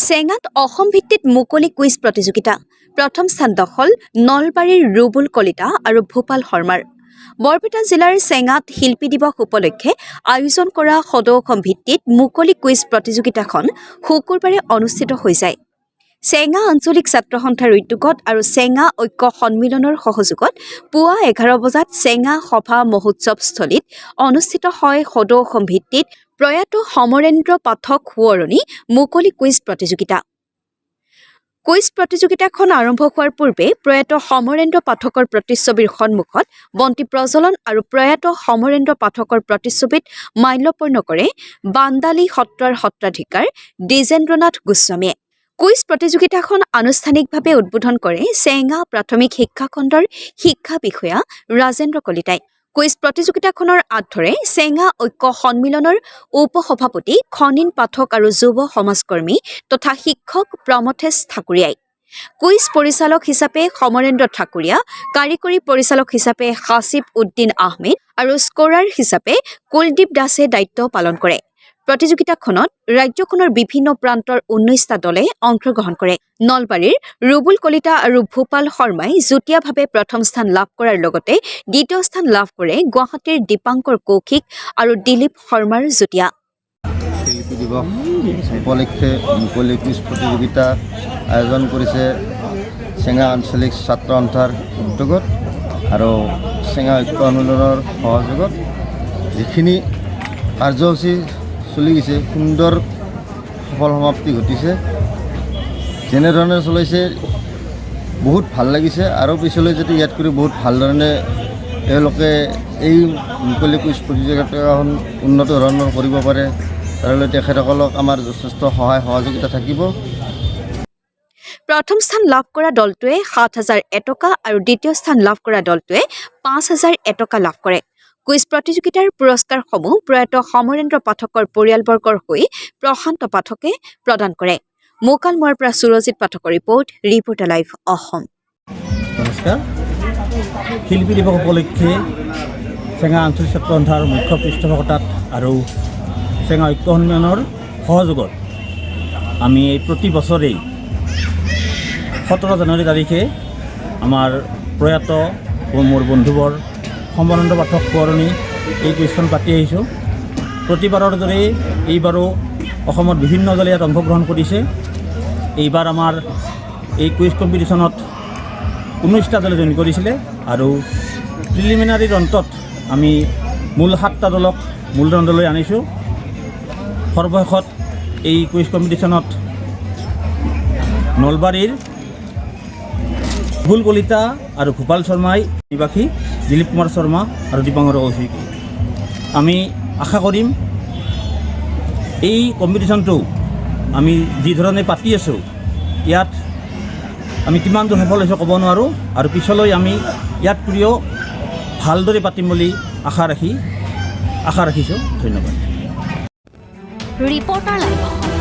চেঙাত অসম ভিত্তিত মুকলি কুইজ প্ৰতিযোগিতা প্ৰথম স্থান দখল নলবাৰীৰ ৰুবুল কলিতা আৰু ভূপাল শৰ্মাৰ। বৰপেটা জিলাৰ চেঙাত শিল্পী দিৱস উপলক্ষে আয়োজন কৰা সদৌ অসম ভিত্তিত মুকলি কুইজ প্ৰতিযোগিতাখন শুকুৰবাৰে অনুষ্ঠিত হৈ যায়। চেঙা আঞ্চলিক ছাত্ৰ সন্থাৰ উদ্যোগত আৰু চেঙা ঐক্য সন্মিলনৰ সহযোগত পুৱা 11 বজাত চেঙা সভা মহোৎসৱস্থলীত অনুষ্ঠিত হয় সদৌ অসম ভিত্তিত প্ৰয়াত সমৰেন্দ্ৰ পাঠক সোঁৱৰণী মুকলি কুইজ প্ৰতিযোগিতা। কুইজ প্ৰতিযোগিতাখন আৰম্ভ হোৱাৰ পূৰ্বে প্ৰয়াত সমৰেন্দ্ৰ পাঠকৰ প্ৰতিচ্ছবিৰ সন্মুখত বন্তি প্ৰজ্বলন আৰু প্ৰয়াত সমৰেন্দ্ৰ পাঠকৰ প্ৰতিচ্ছবিত মাল্যৰ্পণ কৰে বান্দালী সত্ৰৰ সত্ৰাধিকাৰ দ্বিজেন্দ্ৰনাথ গোস্বামীয়ে। কুইজ প্ৰতিযোগিতাখন আনুষ্ঠানিকভাৱে উদ্বোধন কৰে চেঙা প্ৰাথমিক শিক্ষা খণ্ডৰ শিক্ষা বিষয়া ৰাজেন্দ্ৰ কলিতাই। কুইজ প্ৰতিযোগিতাখনৰ আঁত ধৰে চেঙা ঐক্য সন্মিলনৰ উপসভাপতি খনিন পাঠক আৰু যুৱ সমাজকৰ্মী তথা শিক্ষক প্ৰমথেশ ঠাকুৰীয়াই। কুইজ পৰিচালক হিচাপে সমৰেন্দ্ৰ ঠাকুৰীয়া, কাৰিকৰী পৰিচালক হিচাপে হাছিব উদ্দিন আহমেদ আৰু স্ক'ৰাৰ হিচাপে কুলদীপ দাসে দায়িত্ব পালন কৰে। প্ৰতিযোগিতাখনত ৰাজ্যখনৰ বিভিন্ন প্ৰান্তৰ 19টা দলে অংশগ্ৰহণ কৰে। নলবাৰীৰ ৰুবুল কলিতা আৰু ভূপাল শৰ্মাই যুটীয়াভাৱে প্ৰথম স্থান লাভ কৰাৰ লগতে দ্বিতীয় স্থান লাভ কৰে গুৱাহাটীৰ দীপাংকৰ কৌশিক আৰু দিলীপ শৰ্মাৰ যুটীয়া। শিল্পী দিৱস উপলক্ষে মুকলি কুইজ প্ৰতিযোগিতা আয়োজন কৰিছে চেঙা আঞ্চলিক ছাত্ৰ সন্থাৰ উদ্যোগত আৰু চেঙা ঐক্য সন্মিলনৰ সহযোগত যিখিনি কাৰ্যসূচী চলি গৈছে সুন্দৰ সফল সমাপ্তি ঘটিছে। যেনেধৰণে চলাইছে বহুত ভাল লাগিছে আৰু পিছলৈ যদি ইয়াত কৰি বহুত ভালধৰণে তেওঁলোকে এই মুকলি কুইজ প্ৰতিযোগিতাখন উন্নত ধৰণৰ কৰিব পাৰে তাৰলৈ তেখেতসকলক আমাৰ যথেষ্ট সহায় সহযোগিতা থাকিব। প্ৰথম স্থান লাভ কৰা দলটোৱে 7,001 টকা আৰু দ্বিতীয় স্থান লাভ কৰা দলটোৱে 5,001 টকা লাভ কৰে। কুইজ প্ৰতিযোগিতাৰ পুৰস্কাৰসমূহ প্ৰয়াত সমৰেন্দ্ৰ পাঠকৰ পৰিয়ালবৰ্গৰ হৈ প্ৰশান্ত পাঠকে প্ৰদান কৰে। মোকালমোৱাৰ পৰা সুৰজিৎ পাঠকৰ ৰিপৰ্টাৰ লাইভ অসম। নমস্কাৰ। শিল্পী দিৱস উপলক্ষে চেঙা আঞ্চলিক ছাত্ৰ সন্থাৰ মুখ্য পৃষ্ঠপোষকতাত আৰু চেঙা ঐক্য সন্মিলনৰ সহযোগত আমি প্ৰতি বছৰেই 17 জানুৱাৰী তাৰিখে আমাৰ প্ৰয়াত মোৰ বন্ধুবৰ সমৰেন্দ্ৰ পাঠক সোঁৱৰণী এই কুইজখন পাতি আহিছোঁ। প্ৰতিবাৰৰ দৰে এইবাৰো অসমৰ বিভিন্ন দলে ইয়াত অংশগ্ৰহণ কৰিছে। এইবাৰ আমাৰ এই কুইজ কম্পিটিশ্যনত 19টা দলে জইন কৰিছিলে আৰু প্ৰিলিমিনাৰীৰ অন্তত আমি মূল 7টা দলক মূলদণ্ডলৈ আনিছোঁ। সৰ্বশেষত এই কুইজ কম্পিটিশ্যনত নলবাৰীৰ ৰুবুল কলিতা আৰু ভূপাল শৰ্মাই নিবাসী দিলীপ কুমাৰ শৰ্মা আৰু দীপাংকৰ কৌশিক। আমি আশা কৰিম এই কম্পিটিশ্যনটো আমি যি ধৰণে পাতি আছোঁ ইয়াত আমি কিমান দূৰ সফল হৈছোঁ ক'ব নোৱাৰোঁ আৰু পিছলৈ আমি ইয়াত কৰিও ভালদৰে পাতিম বুলি আশা ৰাখিছোঁ। ধন্যবাদ। Reporter live.